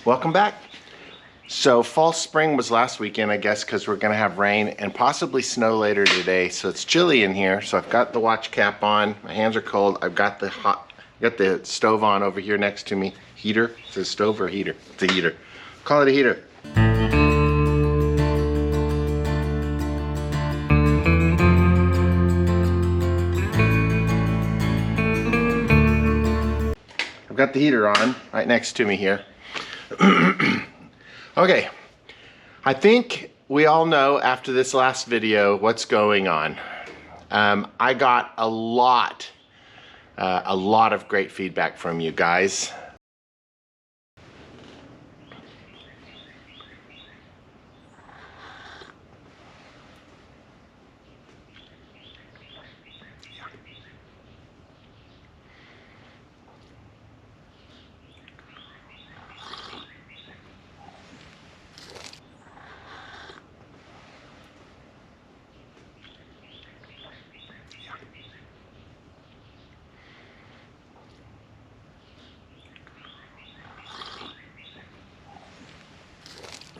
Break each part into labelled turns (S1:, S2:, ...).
S1: Welcome back. So fall spring was last weekend, I guess, because we're gonna have rain and possibly snow later today. So it's chilly in here. So I've got the watch cap on. My hands are cold. I've got the stove on over here next to me. Heater. Is it a stove or a heater? It's a heater. Call it a heater. I've got the heater on right next to me here. Okay, I think we all know after this last video what's going on. I got a lot of great feedback from you guys.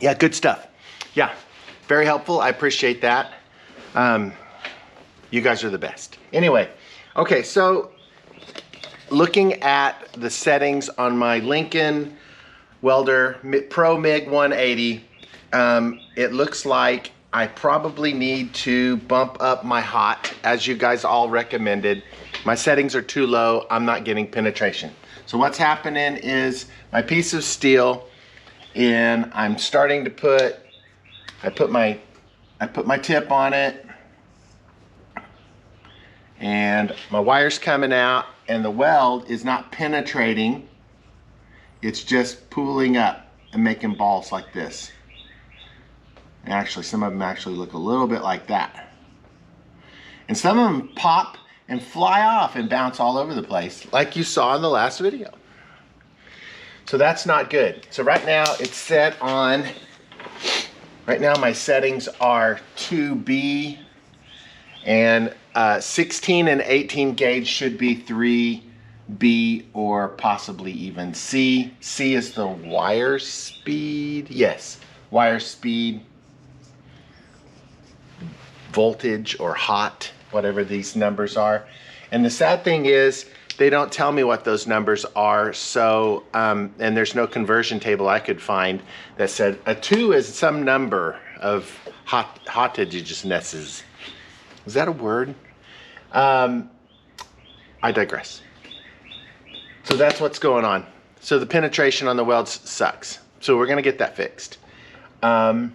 S1: Yeah, good stuff. Yeah, very helpful. I appreciate that. You guys are the best. Anyway, okay, so looking at the settings on my Lincoln Welder Pro MIG 180, it looks like I probably need to bump up my hot, as you guys all recommended. My settings are too low. I'm not getting penetration. So what's happening is my piece of steel, and I'm starting to put my tip on it, and my wire's coming out, and the weld is not penetrating. It's just pooling up and making balls like this. And actually, some of them actually look a little bit like that. And some of them pop and fly off and bounce all over the place, like you saw in the last video. So that's not good. So right now it's set on, right now my settings are 2B, and 16 and 18 gauge should be 3B or possibly even C. C is the wire speed. Yes, wire speed, voltage or hot, whatever these numbers are. And the sad thing is, they don't tell me what those numbers are, so, and there's no conversion table I could find that said a 2 is some number of hottagenesses. Is that a word? I digress. So that's what's going on. So the penetration on the welds sucks. So we're gonna get that fixed. That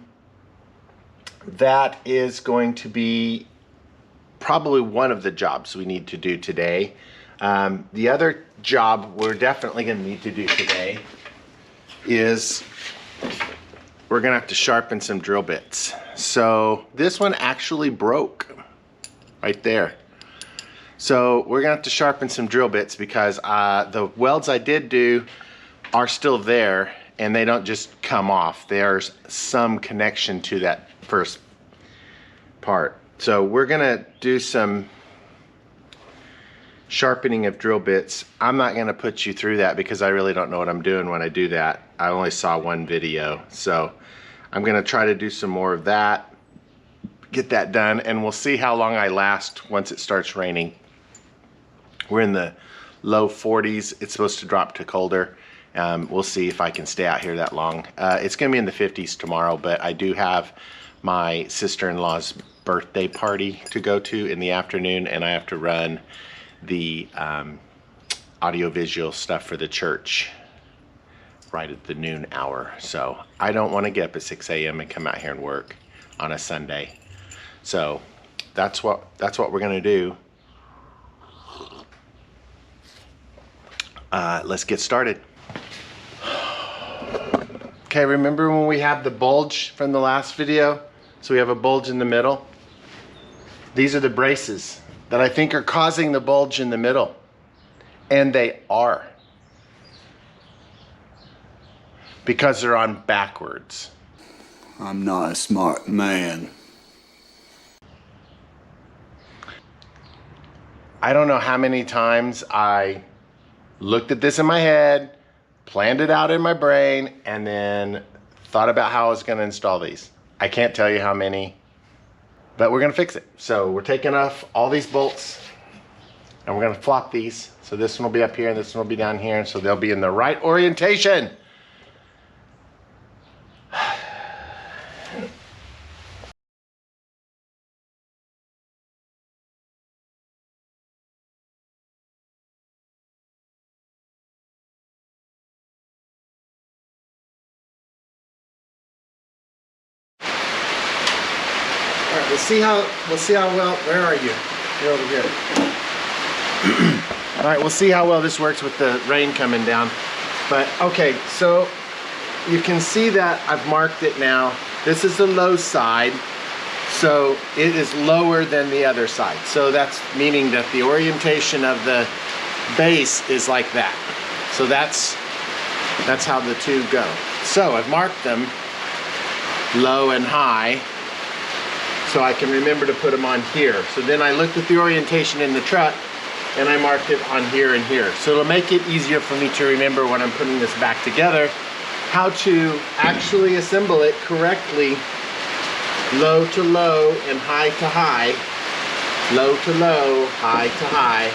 S1: is going to be probably one of the jobs we need to do today. The other job we're definitely going to need to do today is we're going to have to sharpen some drill bits. So this one actually broke right there. So we're going to have to sharpen some drill bits because the welds I did do are still there and they don't just come off. There's some connection to that first part. So we're going to do some sharpening of drill bits. I'm not going to put you through that because I really don't know what I'm doing when I do that. I only saw one video, so I'm going to try to do some more of that, get that done, and we'll see how long I last once it starts raining. We're in the low 40s. It's supposed to drop to colder. We'll see if I can stay out here that long. It's going to be in the 50s tomorrow, but I do have my sister-in-law's birthday party to go to in the afternoon, and I have to run the audiovisual stuff for the church right at the noon hour. So I don't want to get up at 6 a.m. and come out here and work on a Sunday. So that's what we're gonna do. Let's get started. Okay, remember when we have the bulge from the last video? So we have a bulge in the middle. These are the braces that I think are causing the bulge in the middle. And they are. Because they're on backwards.
S2: I'm not a smart man.
S1: I don't know how many times I looked at this in my head, planned it out in my brain, and then thought about how I was gonna install these. I can't tell you how many, but we're gonna fix it. So we're taking off all these bolts and we're gonna flop these. So this one will be up here and this one will be down here, and so they'll be in the right orientation. All right, we'll see how well, where are you? You're over here. All right, we'll see how well this works with the rain coming down. But okay, so you can see that I've marked it now. This is the low side, so it is lower than the other side. So that's meaning that the orientation of the base is like that. So that's how the two go. So I've marked them low and high, so I can remember to put them on here. So then I looked at the orientation in the truck and I marked it on here and here. So it'll make it easier for me to remember when I'm putting this back together, how to actually assemble it correctly, low to low and high to high, low to low, high to high,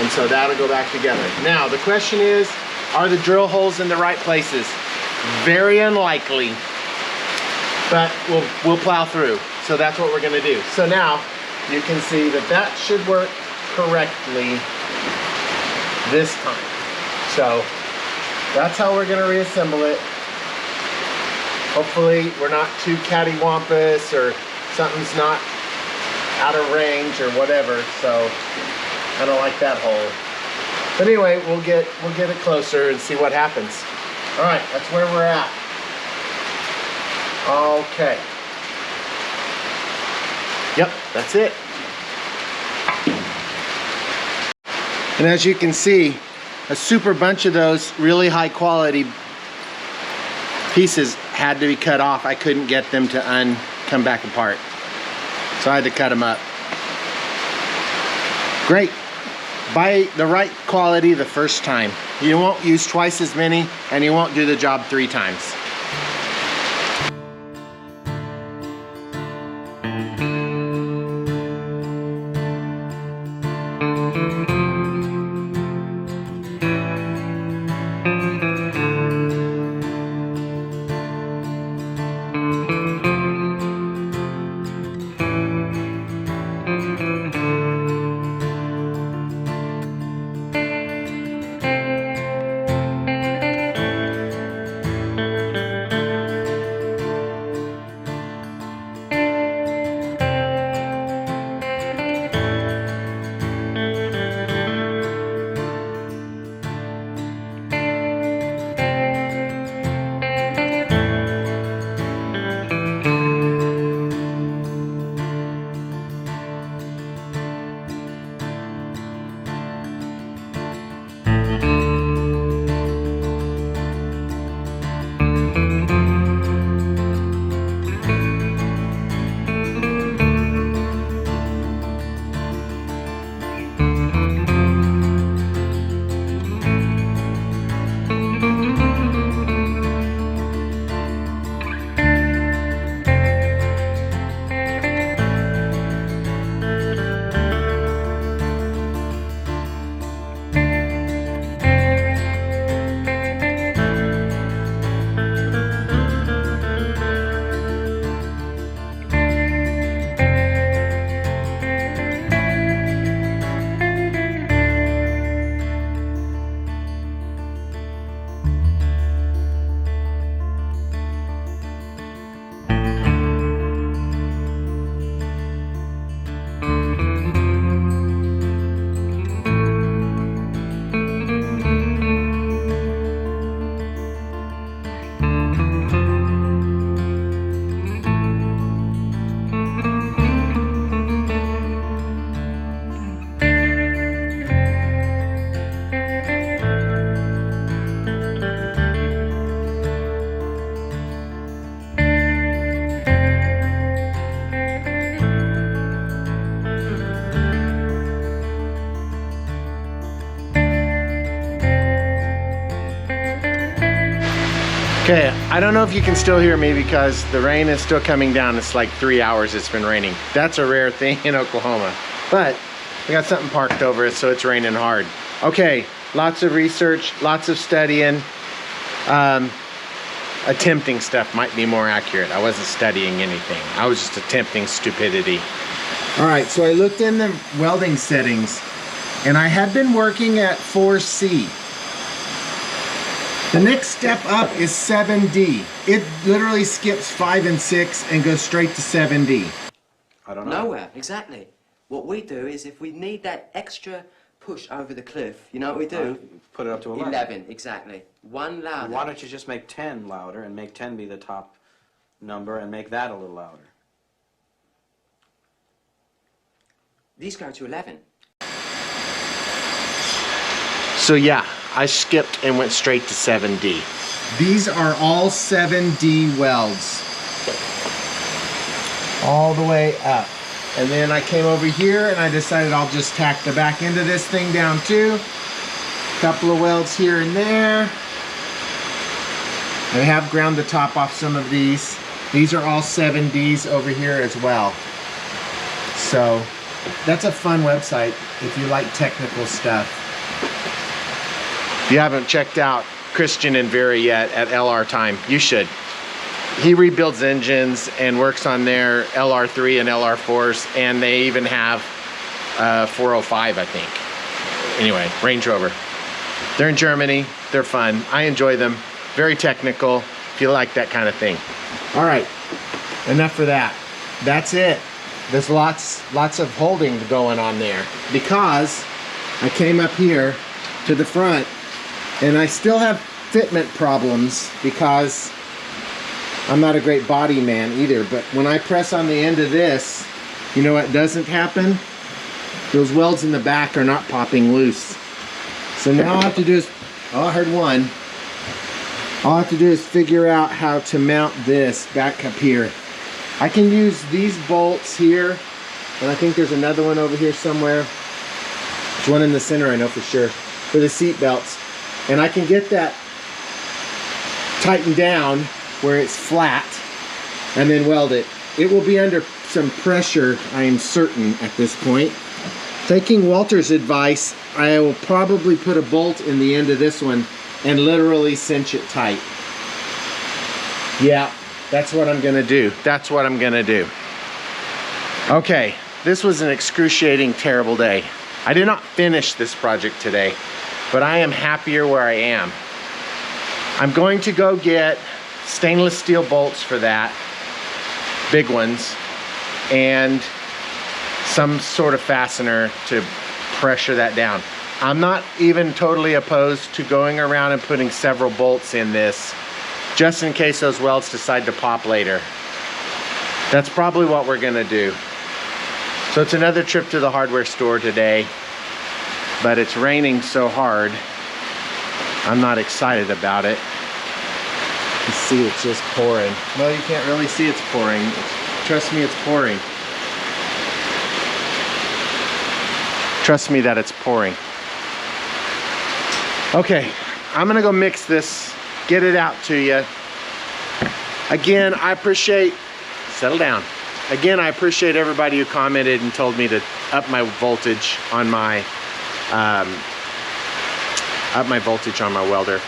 S1: and so that'll go back together. Now the question is, are the drill holes in the right places? Very unlikely, but we'll plow through. So that's what we're gonna do. So now you can see that that should work correctly this time. So that's how we're gonna reassemble it. Hopefully we're not too cattywampus or something's not out of range or whatever. So I don't like that hole. But anyway, we'll get it closer and see what happens. All right, that's where we're at. Okay. Yep, that's it. And as you can see, a super bunch of those really high quality pieces had to be cut off. I couldn't get them to come back apart. So I had to cut them up. Great. Buy the right quality the first time. You won't use twice as many and you won't do the job 3 times. Okay, I don't know if you can still hear me because the rain is still coming down. It's like 3 hours it's been raining. That's a rare thing in Oklahoma. But we got something parked over it, so it's raining hard. Okay, lots of research, lots of studying. Attempting stuff might be more accurate. I wasn't studying anything. I was just attempting stupidity. All right, so I looked in the welding settings and I had been working at 4C. The next step up is 7D. It literally skips 5 and 6 and goes straight to 7D.
S3: I don't know.
S4: Nowhere, exactly. What we do is if we need that extra push over the cliff, you know what we do?
S3: Put it up to 11.
S4: 11, exactly. One louder.
S3: Why don't you just make 10 louder and make 10 be the top number and make that a little louder?
S4: These go to 11.
S1: So yeah, I skipped and went straight to 7D. These are all 7D welds. All the way up. And then I came over here and I decided I'll just tack the back end of this thing down too. Couple of welds here and there. I have ground the top off some of these. These are all 7Ds over here as well. So that's a fun website if you like technical stuff. If you haven't checked out Christian and Vera yet at LR Time, you should. He rebuilds engines and works on their LR3 and LR4s, and they even have 405, I think. Anyway, Range Rover. They're in Germany. They're fun. I enjoy them. Very technical, if you like that kind of thing. All right, enough for that. That's it. There's lots of holding going on there because I came up here to the front and I still have fitment problems because I'm not a great body man either, but when I press on the end of this, you know what doesn't happen? Those welds in the back are not popping loose. So now all I have to do is, oh, I heard one. All I have to do is figure out how to mount this back up here. I can use these bolts here, and I think there's another one over here somewhere. There's one in the center, I know for sure, for the seat belts. And I can get that tightened down where it's flat and then weld it. It will be under some pressure, I am certain at this point. Taking Walter's advice, I will probably put a bolt in the end of this one and literally cinch it tight. Yeah, that's what I'm gonna do. That's what I'm gonna do. Okay, this was an excruciating, terrible day. I did not finish this project today, but I am happier where I am. I'm going to go get stainless steel bolts for that, big ones, and some sort of fastener to pressure that down. I'm not even totally opposed to going around and putting several bolts in this just in case those welds decide to pop later. That's probably what we're gonna do. So it's another trip to the hardware store today, but it's raining so hard, I'm not excited about it. You see it's just pouring. Well, you can't really see it's pouring. Trust me, it's pouring. Trust me that it's pouring. Okay, I'm gonna go mix this, get it out to you. Again, I appreciate, settle down. Again, I appreciate everybody who commented and told me to up my voltage on my welder.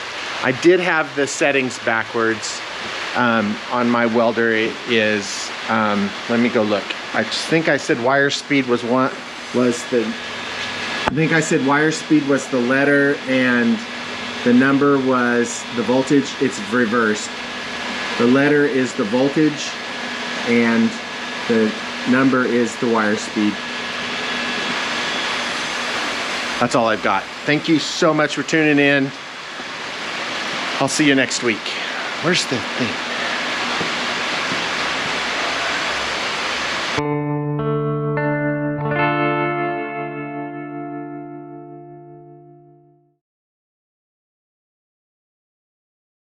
S1: I did have the settings backwards on my welder. It is, let me go look. I think I said wire speed was wire speed was the letter and the number was the voltage. It's reversed. The letter is the voltage and the number is the wire speed. That's all I've got. Thank you so much for tuning in. I'll see you next week. Where's the thing?